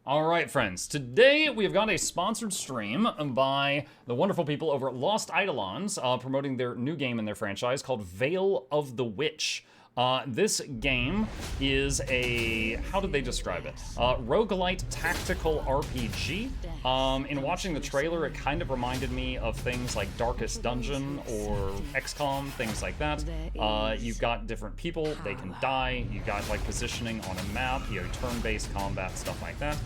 All right, friends. Today we've got a sponsored stream by the wonderful people over at Lost Eidolons, promoting their new game in their franchise called Veil of the Witch. This game is a, how did they describe it? Roguelite tactical RPG. In watching the trailer, it kind of reminded me of things like Darkest Dungeon or XCOM, things like that. You've got different people, they can die, you've got like positioning on a map, you know, turn-based combat, stuff like that.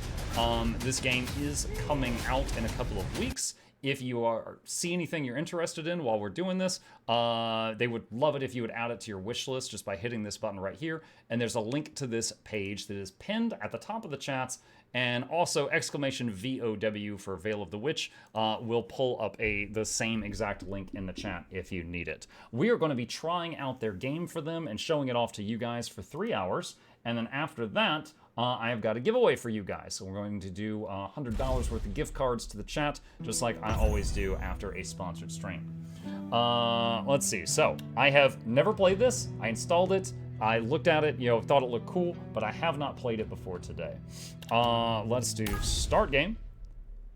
This game is coming out in a couple of weeks. If you see anything you're interested in while we're doing this, they would love it if you would add it to your wish list just by hitting this button right here. And there's a link to this page that is pinned at the top of the chats. And also exclamation VOW for Veil of the Witch will pull up the same exact link in the chat if you need it. We are going to be trying out their game for them and showing it off to you guys for 3 hours. And then after that, I have got a giveaway for you guys. So we're going to do $100 worth of gift cards to the chat, just like I always do after a sponsored stream. Let's see. So I have never played this. I installed it. I looked at it, you know, thought it looked cool, but I have not played it before today. Let's do start game.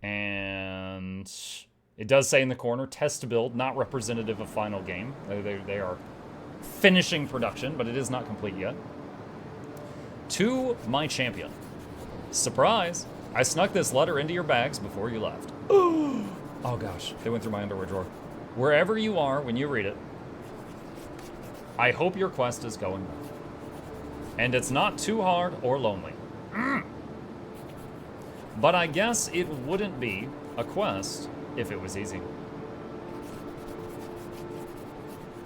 And it does say in the corner, test to build, not representative of final game. They are finishing production, but it is not complete yet. To my champion. Surprise! I snuck this letter into your bags before you left. Oh gosh, they went through my underwear drawer. Wherever you are when you read it, I hope your quest is going well. And it's not too hard or lonely. But I guess it wouldn't be a quest if it was easy.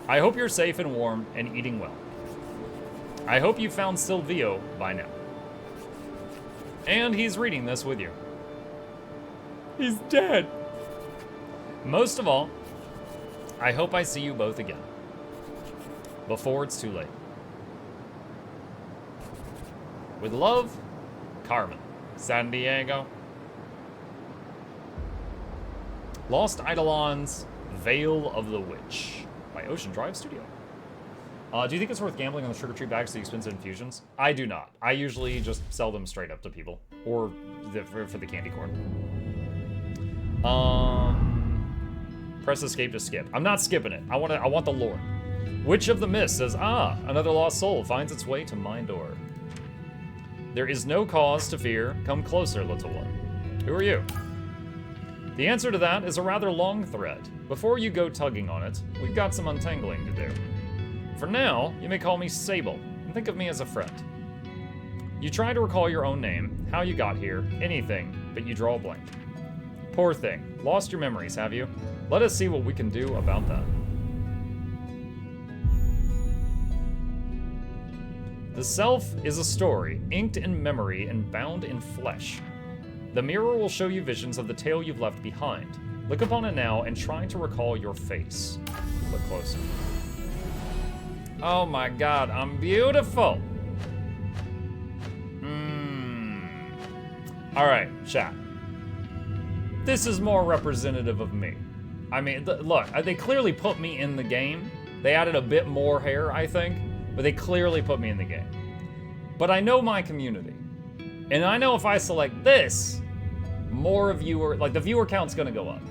I hope you're safe and warm and eating well. I hope you found Silvio by now. And he's reading this with you. He's dead. Most of all, I hope I see you both again. Before it's too late. With love, Carmen. San Diego. Lost Eidolons, Veil of the Witch by Ocean Drive Studio. Do you think it's worth gambling on the sugar tree bags to expensive infusions? I do not. I usually just sell them straight up to people. Or for the candy corn. Press escape to skip. I'm not skipping it. I want the lore. Witch of the Mist says, another lost soul finds its way to my door. There is no cause to fear. Come closer, little one. Who are you? The answer to that is a rather long thread. Before you go tugging on it, we've got some untangling to do. For now, you may call me Sable, and think of me as a friend. You try to recall your own name, how you got here, anything, but you draw a blank. Poor thing. Lost your memories, have you? Let us see what we can do about that. The self is a story, inked in memory and bound in flesh. The mirror will show you visions of the tale you've left behind. Look upon it now and try to recall your face. Look closer. Oh my god, I'm beautiful! Alright, chat. This is more representative of me. I mean, look, they clearly put me in the game. They added a bit more hair, I think, but they clearly put me in the game. But I know my community. And I know if I select this, more viewer, like the viewer count's gonna go up.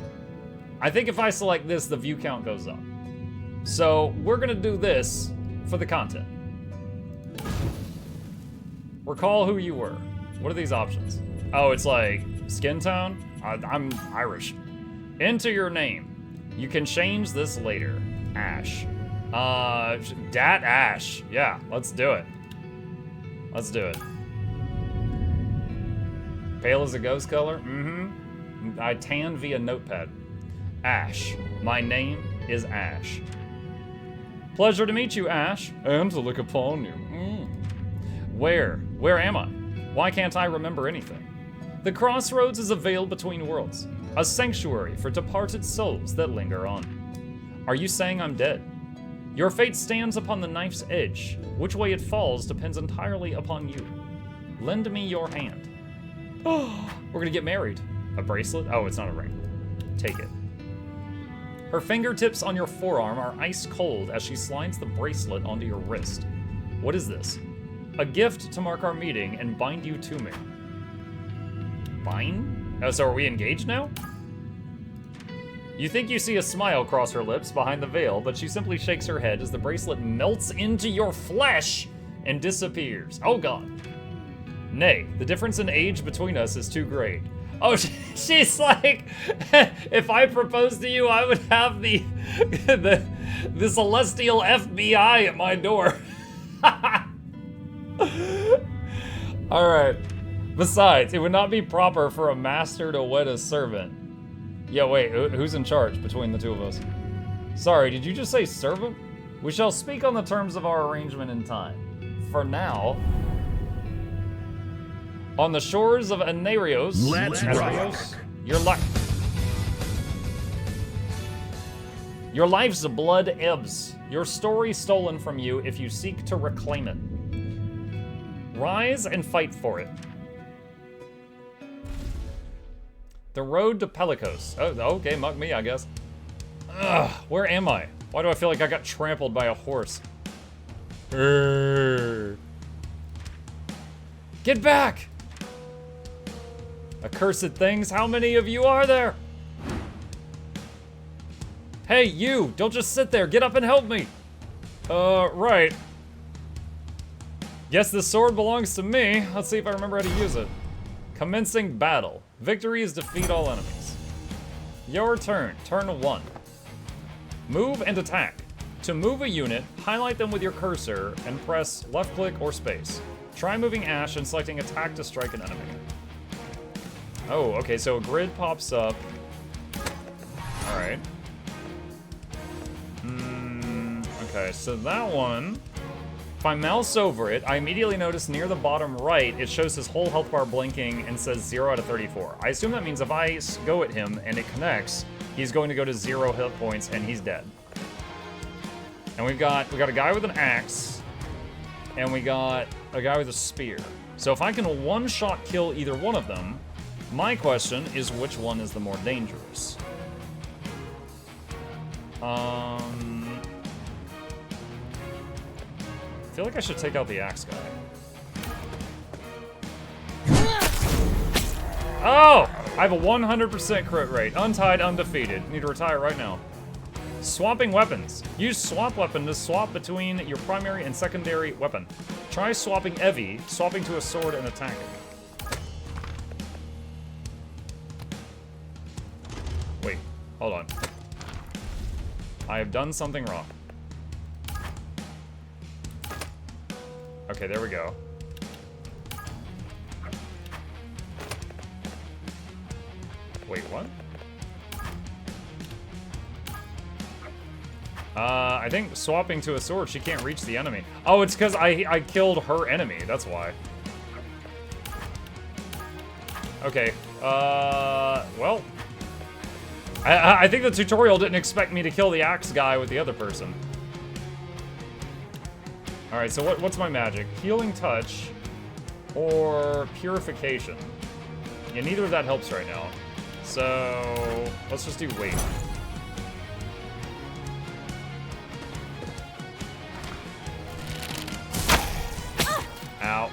I think if I select this, the view count goes up. So we're gonna do this for the content. Recall who you were. What are these options? Oh, it's like skin tone? I'm Irish. Enter your name. You can change this later. Ash. Dat Ash. Yeah, let's do it. Let's do it. Pale as a ghost color? Mm-hmm. I tan via notepad. Ash. My name is Ash. Pleasure to meet you, Ash, and to look upon you. Where am I? Why can't I remember anything? The crossroads is a veil between worlds, a sanctuary for departed souls that linger on. Are you saying I'm dead? Your fate stands upon the knife's edge. Which way it falls depends entirely upon you. Lend me your hand. Oh, we're gonna get married. A bracelet? Oh, it's not a ring. Take it. Her fingertips on your forearm are ice cold as she slides the bracelet onto your wrist. What is this? A gift to mark our meeting and bind you to me. Fine. Oh, so are we engaged now? You think you see a smile cross her lips behind the veil, but she simply shakes her head as the bracelet melts into your flesh and disappears. Oh god. Nay, the difference in age between us is too great. Oh, she's like, if I proposed to you, I would have the celestial FBI at my door. All right. Besides, it would not be proper for a master to wed a servant. Yeah, wait, who's in charge between the two of us? Sorry, did you just say servant? We shall speak on the terms of our arrangement in time. For now, on the shores of Anarios, your life's blood ebbs. Your story stolen from you if you seek to reclaim it. Rise and fight for it. The road to Pelicos. Oh, okay, mug me, I guess. Ugh, where am I? Why do I feel like I got trampled by a horse? Get back! Accursed things, how many of you are there? Hey, you! Don't just sit there, get up and help me! Right. Guess this sword belongs to me. Let's see if I remember how to use it. Commencing battle. Victory is defeat all enemies. Your turn. Turn 1. Move and attack. To move a unit, highlight them with your cursor and press left click or space. Try moving Ash and selecting attack to strike an enemy. Oh, okay, so a grid pops up. Alright. Okay, so that one... If I mouse over it, I immediately notice near the bottom right, it shows his whole health bar blinking and says 0 out of 34. I assume that means if I go at him and it connects, he's going to go to 0 hit points and he's dead. And we got a guy with an axe, and we got a guy with a spear. So if I can one-shot kill either one of them, my question is which one is the more dangerous? I feel like I should take out the axe guy. Oh! I have a 100% crit rate. Untied, undefeated. Need to retire right now. Swapping weapons. Use swap weapon to swap between your primary and secondary weapon. Try swapping Evie, swapping to a sword and attacking. Wait, hold on. I have done something wrong. Okay, there we go. Wait, what? I think swapping to a sword, she can't reach the enemy. Oh, it's because I killed her enemy, that's why. Okay, well. I think the tutorial didn't expect me to kill the axe guy with the other person. Alright, so what's my magic? Healing touch or purification? Yeah, neither of that helps right now. So let's just do weight. Ow.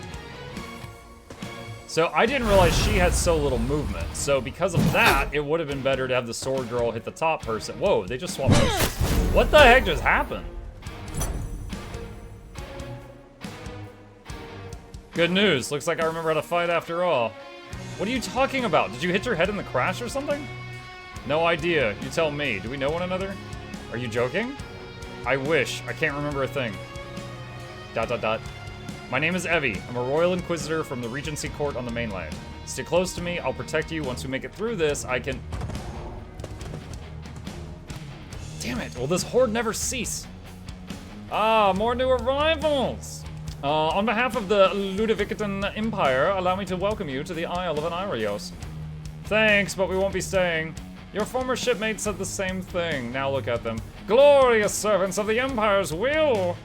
So I didn't realize she had so little movement. So because of that, it would have been better to have the sword girl hit the top person. Whoa, they just swapped places. What the heck just happened? Good news. Looks like I remember how to fight after all. What are you talking about? Did you hit your head in the crash or something? No idea. You tell me. Do we know one another? Are you joking? I wish. I can't remember a thing. ... My name is Evie. I'm a royal inquisitor from the Regency Court on the mainland. Stay close to me. I'll protect you. Once we make it through this, I can... Damn it. Will this horde never cease? Ah, more new arrivals. On behalf of the Ludovican Empire, allow me to welcome you to the Isle of Anarios. Thanks, but we won't be staying. Your former shipmate said the same thing. Now look at them. Glorious servants of the Empire's will!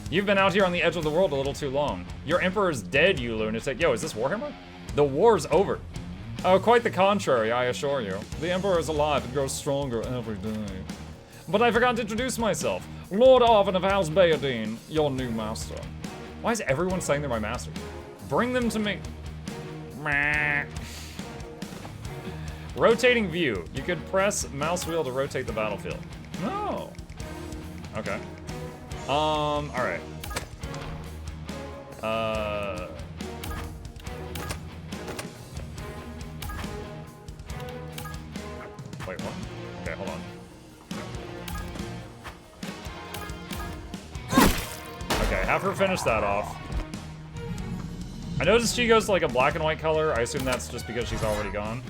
You've been out here on the edge of the world a little too long. Your Emperor's dead, you lunatic. Yo, is this Warhammer? The war's over. Oh, quite the contrary, I assure you. The Emperor is alive and grows stronger every day. But I forgot to introduce myself. Lord Arvin of House Bayadine, your new master. Why is everyone saying they're my master? Bring them to me. Rotating view. You could press mouse wheel to rotate the battlefield. No. Okay. Alright. Wait, what? Okay, hold on. Okay, have her finish that off. I noticed she goes to like a black and white color. I assume that's just because she's already gone.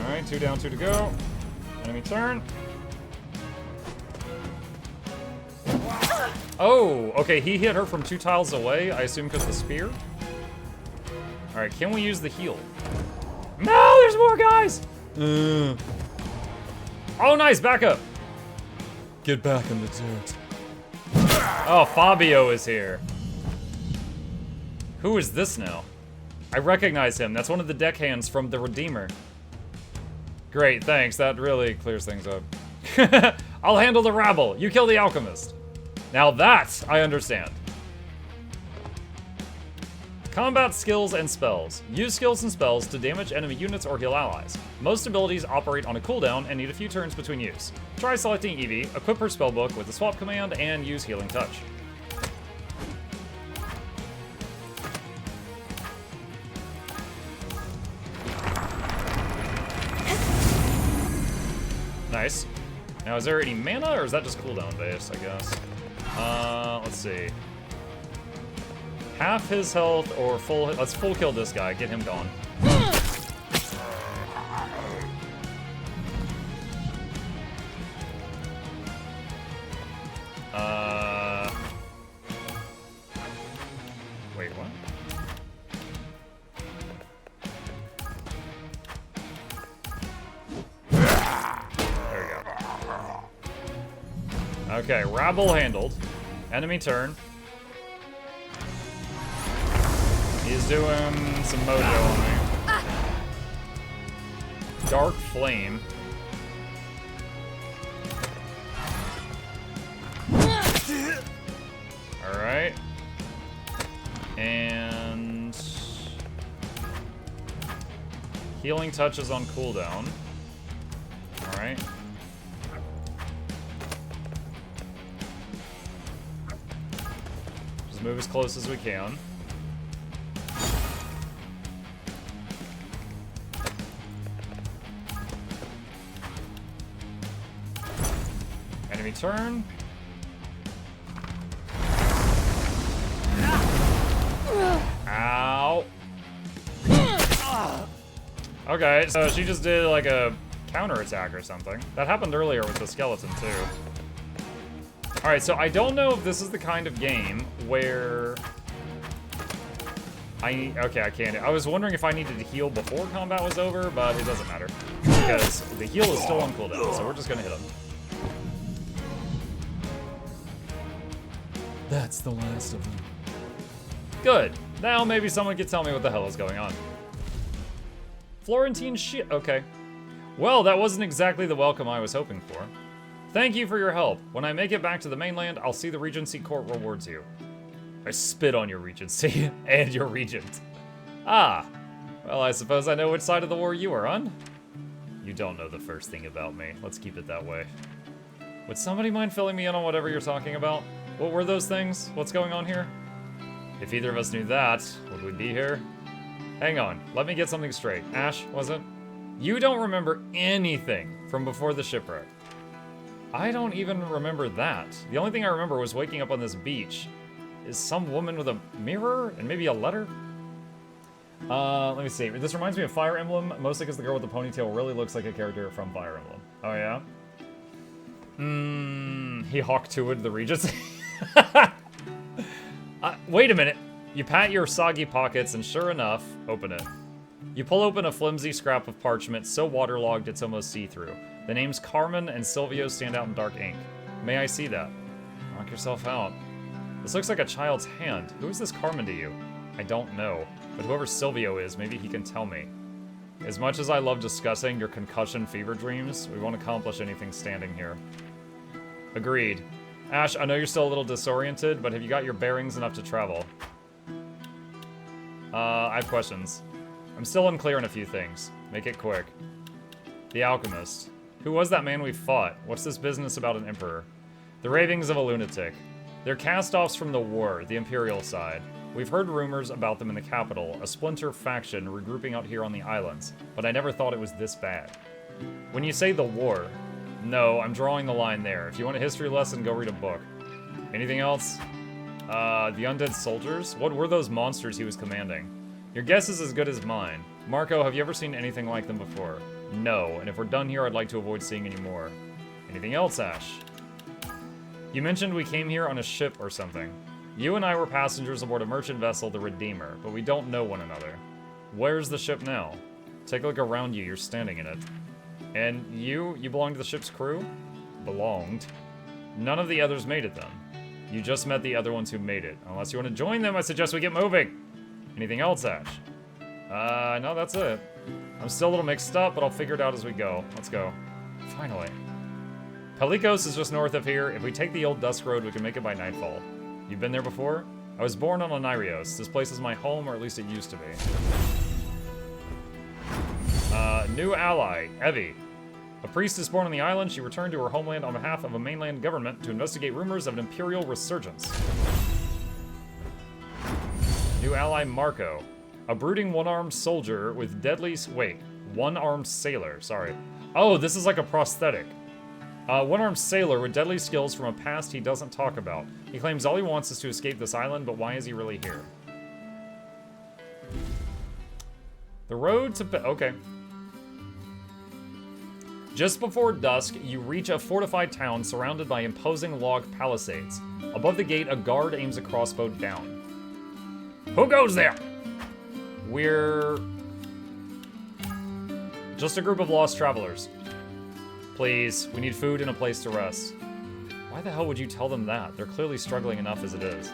Alright, 2 down, 2 to go. Enemy turn. Oh, okay, he hit her from 2 tiles away, I assume because of the spear. Alright, can we use the heal? No, there's more guys! Oh, nice, back up. Get back in the dirt. Oh, Fabio is here. Who is this now? I recognize him. That's one of the deckhands from the Redeemer. Great, thanks. That really clears things up. I'll handle the rabble. You kill the alchemist. Now that I understand. Combat skills and spells. Use skills and spells to damage enemy units or heal allies. Most abilities operate on a cooldown and need a few turns between use. Try selecting Evie, equip her spellbook with the swap command, and use Healing Touch. Nice. Now, is there any mana, or is that just cooldown based, I guess? Let's see. Half his health or full... Let's full kill this guy. Get him gone. Wait, what? There we go. Okay, rabble handled. Enemy turn. He's doing some mojo on me. Dark Flame. Alright. And... Healing Touch is on cooldown. Alright. Just move as close as we can. Enemy turn. Ow. Okay, so she just did like a counterattack or something. That happened earlier with the skeleton too. Alright, so I don't know if this is the kind of game where... Okay, I can't. I was wondering if I needed to heal before combat was over, but it doesn't matter. Because the heal is still on cooldown, so we're just gonna hit him. That's the last of them. Good. Now maybe someone can tell me what the hell is going on. Florentine shit. Okay. Well, that wasn't exactly the welcome I was hoping for. Thank you for your help. When I make it back to the mainland, I'll see the Regency Court rewards you. I spit on your Regency and your Regent. Ah. Well, I suppose I know which side of the war you are on. You don't know the first thing about me. Let's keep it that way. Would somebody mind filling me in on whatever you're talking about? What were those things? What's going on here? If either of us knew that, would we be here? Hang on, let me get something straight. Ash, was it? You don't remember anything from before the shipwreck. I don't even remember that. The only thing I remember was waking up on this beach. Is some woman with a mirror and maybe a letter? Let me see. This reminds me of Fire Emblem, mostly because the girl with the ponytail really looks like a character from Fire Emblem. Oh yeah? He Hawk-2'd the Regency. Wait a minute. You pat your soggy pockets and sure enough, open it. You pull open a flimsy scrap of parchment so waterlogged it's almost see-through. The names Carmen and Silvio stand out in dark ink. May I see that? Knock yourself out. This looks like a child's hand. Who is this Carmen to you? I don't know, but whoever Silvio is, maybe he can tell me. As much as I love discussing your concussion fever dreams, we won't accomplish anything standing here. Agreed. Ash, I know you're still a little disoriented, but have you got your bearings enough to travel? I have questions. I'm still unclear on a few things. Make it quick. The alchemist. Who was that man we fought? What's this business about an emperor? The ravings of a lunatic. They're cast-offs from the war, the Imperial side. We've heard rumors about them in the capital, a splinter faction regrouping out here on the islands, but I never thought it was this bad. When you say the war, no, I'm drawing the line there. If you want a history lesson, go read a book. Anything else? The undead soldiers? What were those monsters he was commanding? Your guess is as good as mine. Marco, have you ever seen anything like them before? No, and if we're done here, I'd like to avoid seeing any more. Anything else, Ash? You mentioned we came here on a ship or something. You and I were passengers aboard a merchant vessel, the Redeemer, but we don't know one another. Where's the ship now? Take a look around you, you're standing in it. And you belong to the ship's crew? Belonged. None of the others made it then. You just met the other ones who made it. Unless you want to join them, I suggest we get moving. Anything else, Ash? No, that's it. I'm still a little mixed up, but I'll figure it out as we go. Let's go. Finally. Pelikos is just north of here. If we take the old Dusk Road, we can make it by nightfall. You've been there before? I was born on Onirios. This place is my home, or at least it used to be. New ally, Evie. A priestess born on the island, she returned to her homeland on behalf of a mainland government to investigate rumors of an imperial resurgence. New ally, Marco. A brooding one-armed soldier with deadly... Wait, one-armed sailor, sorry. Oh, this is like a prosthetic. One-armed sailor with deadly skills from a past he doesn't talk about. He claims all he wants is to escape this island, but why is he really here? The road to... Okay. Just before dusk, you reach a fortified town surrounded by imposing log palisades. Above the gate, a guard aims a crossbow down. Who goes there? We're... just a group of lost travelers. Please, we need food and a place to rest. Why the hell would you tell them that? They're clearly struggling enough as it is.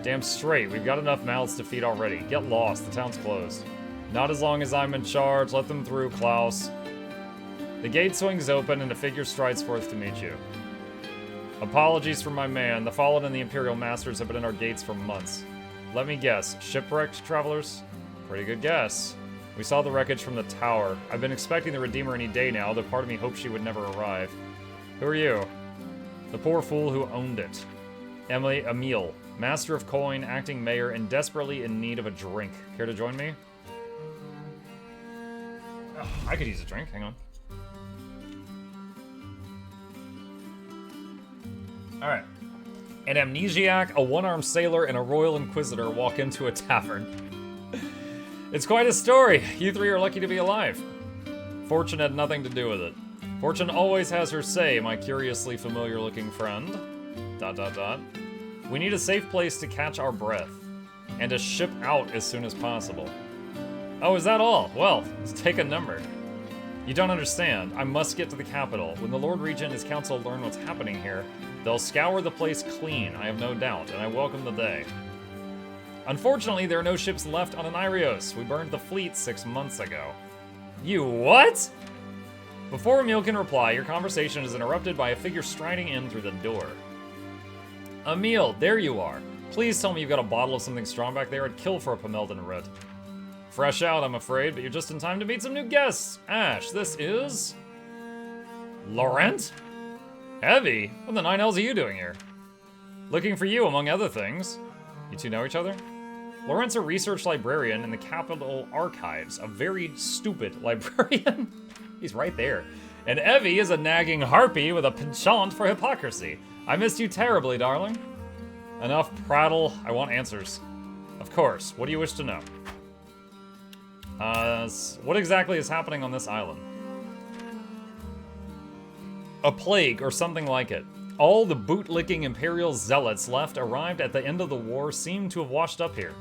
Damn straight, we've got enough mouths to feed already. Get lost, the town's closed. Not as long as I'm in charge, let them through, Klaus. The gate swings open and a figure strides forth to meet you. Apologies for my man, the Fallen and the Imperial Masters have been in our gates for months. Let me guess, shipwrecked travelers? Pretty good guess. We saw the wreckage from the tower. I've been expecting the Redeemer any day now, though part of me hoped she would never arrive. Who are you? The poor fool who owned it. Emile, master of coin, acting mayor, and desperately in need of a drink. Care to join me? I could use a drink, hang on. Alright. An amnesiac, a one-armed sailor, and a royal inquisitor walk into a tavern. It's quite a story. You three are lucky to be alive. Fortune had nothing to do with it. Fortune always has her say, my curiously familiar-looking friend. ... We need a safe place to catch our breath. And a ship out as soon as possible. Oh, is that all? Well, let's take a number. You don't understand. I must get to the capital. When the Lord Regent and his council learn what's happening here, they'll scour the place clean, I have no doubt, and I welcome the day. Unfortunately, there are no ships left on Onirios. We burned the fleet 6 months ago. You what? Before Emile can reply, your conversation is interrupted by a figure striding in through the door. Emile, there you are. Please tell me you've got a bottle of something strong back there. I'd kill for a Pamelden Root. Fresh out, I'm afraid, but you're just in time to meet some new guests. Ash, this is... Laurent? Evie? What the 9 hells are you doing here? Looking for you, among other things. You two know each other? Laurent's a research librarian in the Capitol Archives, a very stupid librarian. He's right there. And Evie is a nagging harpy with a penchant for hypocrisy. I missed you terribly, darling. Enough prattle, I want answers. Of course, what do you wish to know? What exactly is happening on this island? A plague, or something like it. All the bootlicking Imperial zealots left arrived at the end of the war seem to have washed up here.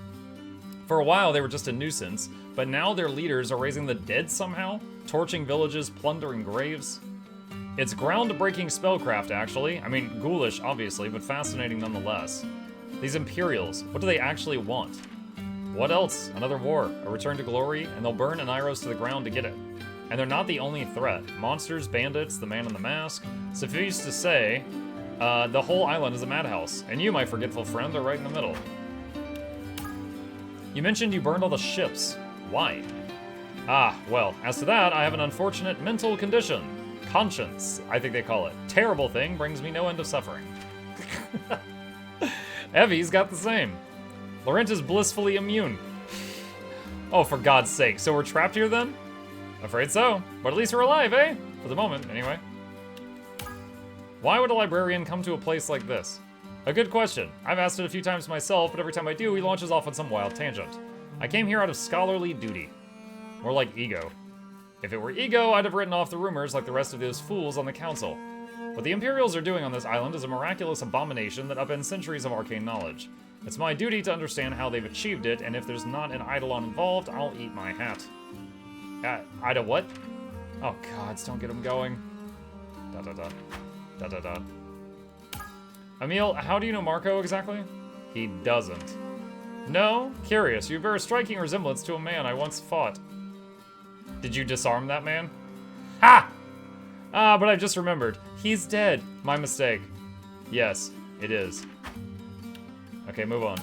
For a while they were just a nuisance, but now their leaders are raising the dead somehow, torching villages, plundering graves. It's groundbreaking spellcraft, actually. I mean, ghoulish, obviously, but fascinating nonetheless. These Imperials, what do they actually want? What else? Another war, a return to glory, and they'll burn Onirios to the ground to get it. And they're not the only threat. Monsters, bandits, the man in the mask. Suffice to say, the whole island is a madhouse, and you, my forgetful friend, are right in the middle. You mentioned you burned all the ships. Why? Ah, well, as to that, I have an unfortunate mental condition. Conscience, I think they call it. Terrible thing brings me no end of suffering. Evie's got the same. Laurent is blissfully immune. Oh, for God's sake. So we're trapped here then? Afraid so. But at least we're alive, eh? For the moment, anyway. Why would a librarian come to a place like this? A good question. I've asked it a few times myself, but every time I do, he launches off on some wild tangent. I came here out of scholarly duty. More like ego. If it were ego, I'd have written off the rumors like the rest of those fools on the council. What the Imperials are doing on this island is a miraculous abomination that upends centuries of arcane knowledge. It's my duty to understand how they've achieved it, and if there's not an Eidolon involved, I'll eat my hat. Ida what? Oh gods, don't get him going. Da-da-da. Da-da-da. Emil, how do you know Marco exactly? He doesn't. No? Curious. You bear a striking resemblance to a man I once fought. Did you disarm that man? Ha! Ah, but I've just remembered. He's dead. My mistake. Yes, it is. Okay, move on.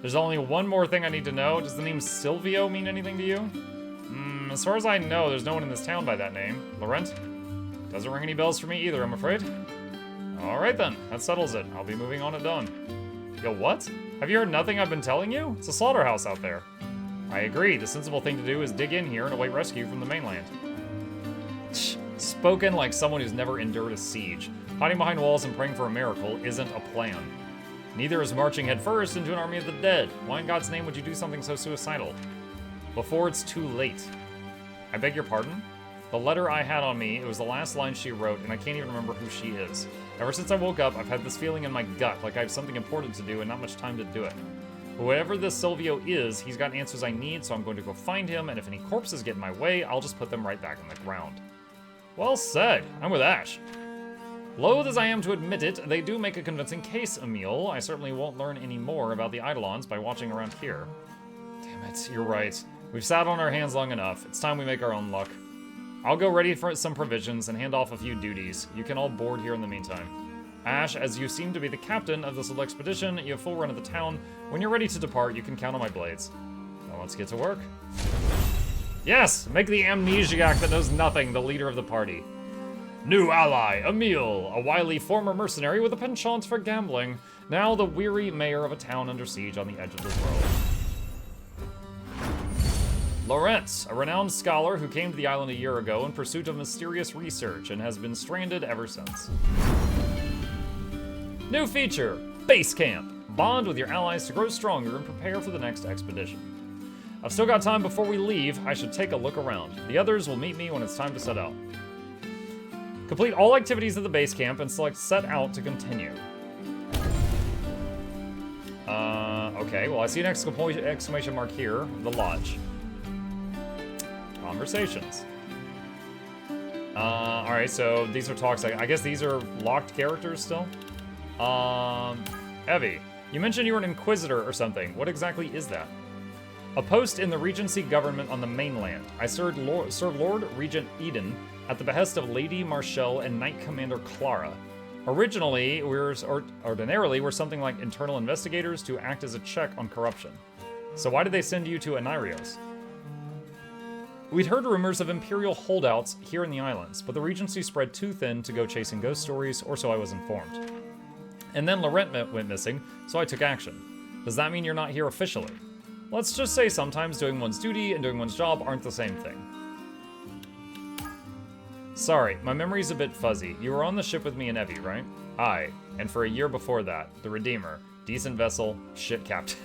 There's only one more thing I need to know. Does the name Silvio mean anything to you? As far as I know, there's no one in this town by that name. Laurent? Doesn't ring any bells for me either, I'm afraid. Alright then, that settles it. I'll be moving on at dawn. Yo, what? Have you heard nothing I've been telling you? It's a slaughterhouse out there. I agree. The sensible thing to do is dig in here and await rescue from the mainland. Spoken like someone who's never endured a siege. Hiding behind walls and praying for a miracle isn't a plan. Neither is marching headfirst into an army of the dead. Why in God's name would you do something so suicidal? Before it's too late. I beg your pardon? The letter I had on me, it was the last line she wrote, and I can't even remember who she is. Ever since I woke up, I've had this feeling in my gut, like I have something important to do and not much time to do it. But whatever this Silvio is, he's got answers I need, so I'm going to go find him, and if any corpses get in my way, I'll just put them right back in the ground. Well said. I'm with Ash. Loath as I am to admit it, they do make a convincing case, Emil. I certainly won't learn any more about the Eidolons by watching around here. Damn it, you're right. We've sat on our hands long enough. It's time we make our own luck. I'll go ready for some provisions and hand off a few duties. You can all board here in the meantime. Ash, as you seem to be the captain of this little expedition, you have full run of the town. When you're ready to depart, you can count on my blades. Now let's get to work. Yes! Make the amnesiac that knows nothing the leader of the party. New ally, Emil, a wily former mercenary with a penchant for gambling. Now the weary mayor of a town under siege on the edge of the world. Laurent, a renowned scholar who came to the island a year ago in pursuit of mysterious research and has been stranded ever since. New feature, Base Camp. Bond with your allies to grow stronger and prepare for the next expedition. I've still got time before we leave. I should take a look around. The others will meet me when it's time to set out. Complete all activities at the base camp and select set out to continue. Okay, well I see an exclamation mark here, the lodge. Conversations. Alright, so these are talks. I guess these are locked characters still. Evie, you mentioned you were an inquisitor or something. What exactly is that? A post in the Regency government on the mainland. I serve Lord Regent Eden at the behest of Lady Marshall and Knight Commander Clara. Ordinarily, we're something like internal investigators to act as a check on corruption. So why did they send you to Anirios? We'd heard rumors of Imperial holdouts here in the islands, but the Regency spread too thin to go chasing ghost stories, or so I was informed. And then Laurent went missing, so I took action. Does that mean you're not here officially? Let's just say sometimes doing one's duty and doing one's job aren't the same thing. Sorry, my memory's a bit fuzzy. You were on the ship with me and Evie, right? Aye, and for a year before that, the Redeemer. Decent vessel, shit captain.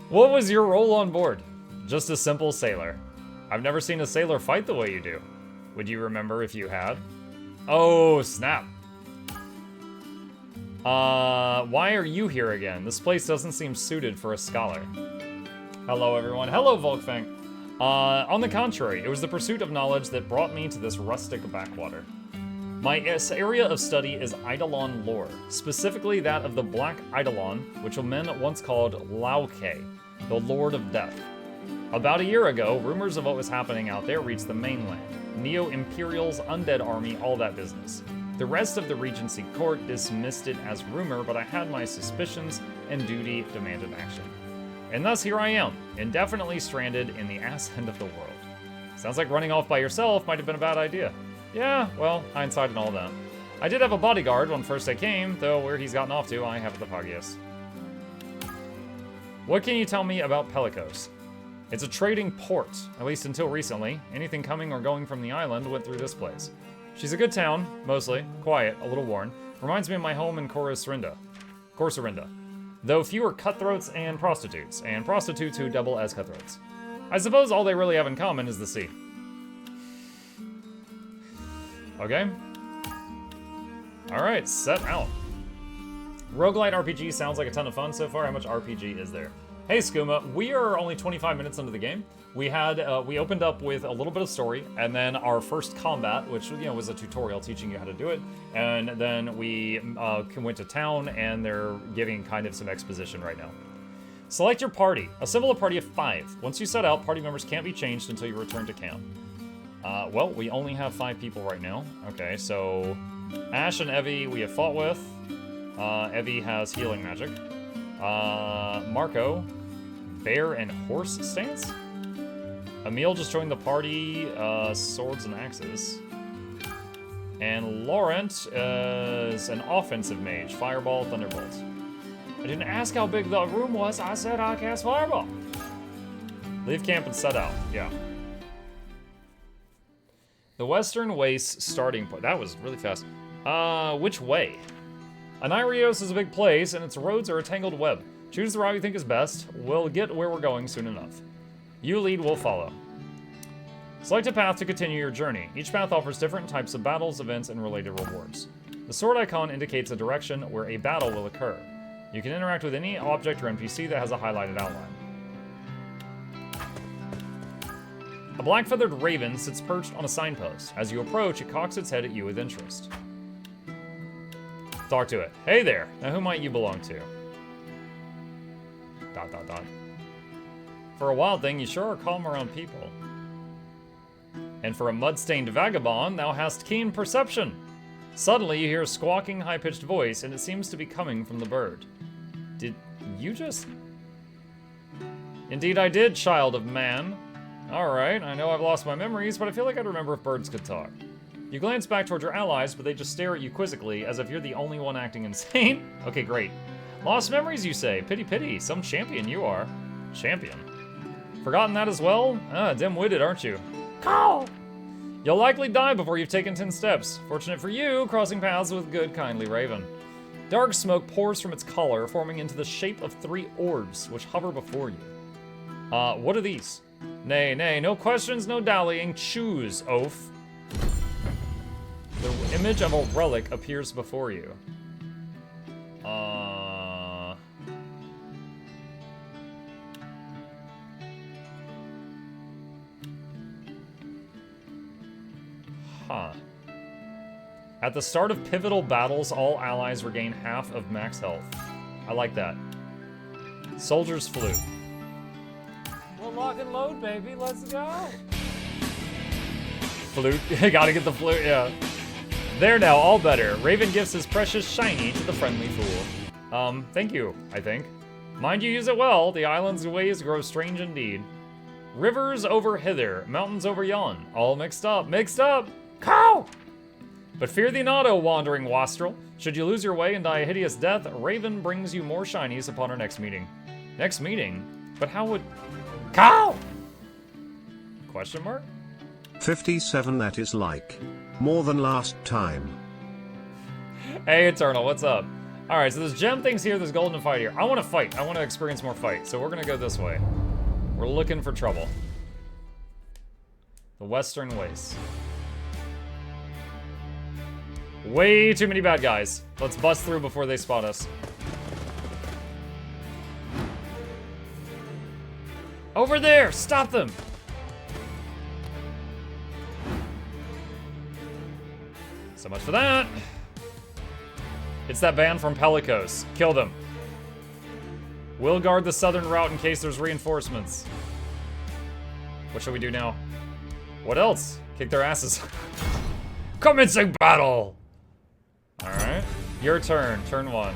What was your role on board? Just a simple sailor. I've never seen a sailor fight the way you do. Would you remember if you had? Oh, snap. Why are you here again? This place doesn't seem suited for a scholar. Hello, everyone. Hello, Volkfang. On the contrary, it was the pursuit of knowledge that brought me to this rustic backwater. My area of study is Eidolon lore, specifically that of the Black Eidolon, which men once called Lauke, the Lord of Death. About a year ago, rumors of what was happening out there reached the mainland. Neo-Imperials, undead army, all that business. The rest of the Regency court dismissed it as rumor, but I had my suspicions and duty demanded action. And thus here I am, indefinitely stranded in the ass end of the world. Sounds like running off by yourself might have been a bad idea. Yeah, well, hindsight and all that. I did have a bodyguard when first I came, though where he's gotten off to, I have the foggiest. What can you tell me about Pelikos? It's a trading port, at least until recently. Anything coming or going from the island went through this place. She's a good town, mostly. Quiet, a little worn. Reminds me of my home in Corsarinda. Though fewer cutthroats and prostitutes who double as cutthroats. I suppose all they really have in common is the sea. Okay. Alright, set out. Roguelite RPG sounds like a ton of fun so far. How much RPG is there? Hey Skooma, we are only 25 minutes into the game. We opened up with a little bit of story, and then our first combat, which was a tutorial teaching you how to do it, and then we went to town, and they're giving kind of some exposition right now. Select your party. Assemble a party of 5. Once you set out, party members can't be changed until you return to camp. Well, we only have 5 people right now. Okay, so Ash and Evie we have fought with. Evie has healing magic. Marco, bear and horse stance? Emil just joined the party, swords and axes. And Laurent is an offensive mage, fireball, thunderbolt. I didn't ask how big the room was, I said I cast fireball. Leave camp and set out, yeah. The Western Waste starting point, that was really fast. Which way? Anirios is a big place, and its roads are a tangled web. Choose the route you think is best. We'll get where we're going soon enough. You lead, we'll follow. Select a path to continue your journey. Each path offers different types of battles, events, and related rewards. The sword icon indicates a direction where a battle will occur. You can interact with any object or NPC that has a highlighted outline. A black-feathered raven sits perched on a signpost. As you approach, it cocks its head at you with interest. Talk to it. Hey there. Now who might you belong to? ... For a wild thing, you sure are calm around people. And for a mud-stained vagabond, thou hast keen perception. Suddenly, you hear a squawking, high-pitched voice, and it seems to be coming from the bird. Did you just... Indeed I did, child of man. Alright, I know I've lost my memories, but I feel like I'd remember if birds could talk. You glance back towards your allies, but they just stare at you quizzically, as if you're the only one acting insane. Okay, great. Lost memories, you say? Pity, pity. Some champion you are. Champion? Forgotten that as well? Ah, dim-witted, aren't you? Call! You'll likely die before you've taken 10 steps. Fortunate for you, crossing paths with good, kindly raven. Dark smoke pours from its collar, forming into the shape of 3 orbs, which hover before you. What are these? Nay, nay, no questions, no dallying. Choose, oaf. The image of a relic appears before you. Huh. At the start of pivotal battles, all allies regain half of max health. I like that. Soldier's flute. Well, lock and load, baby. Let's go. Flute. Gotta get the flute, yeah. There now, all better. Raven gives his precious shiny to the friendly fool. Thank you, I think. Mind you use it well. The island's ways grow strange indeed. Rivers over hither, mountains over yon. All mixed up. Mixed up! Cow! But fear thee not, O wandering wastrel. Should you lose your way and die a hideous death, Raven brings you more shinies upon our next meeting. Next meeting? But how would... Cow! Question mark? 57, that is like more than last time. Hey, Eternal, what's up? Alright, so there's gem things here, there's golden fight here. I want to fight. I want to experience more fight. So we're going to go this way. We're looking for trouble. The Western Waste. Way too many bad guys. Let's bust through before they spot us. Over there! Stop them! So much for that. It's that band from Pelikos. Kill them. We'll guard the southern route in case there's reinforcements. What should we do now? What else? Kick their asses. Commencing battle! Your turn. Turn 1.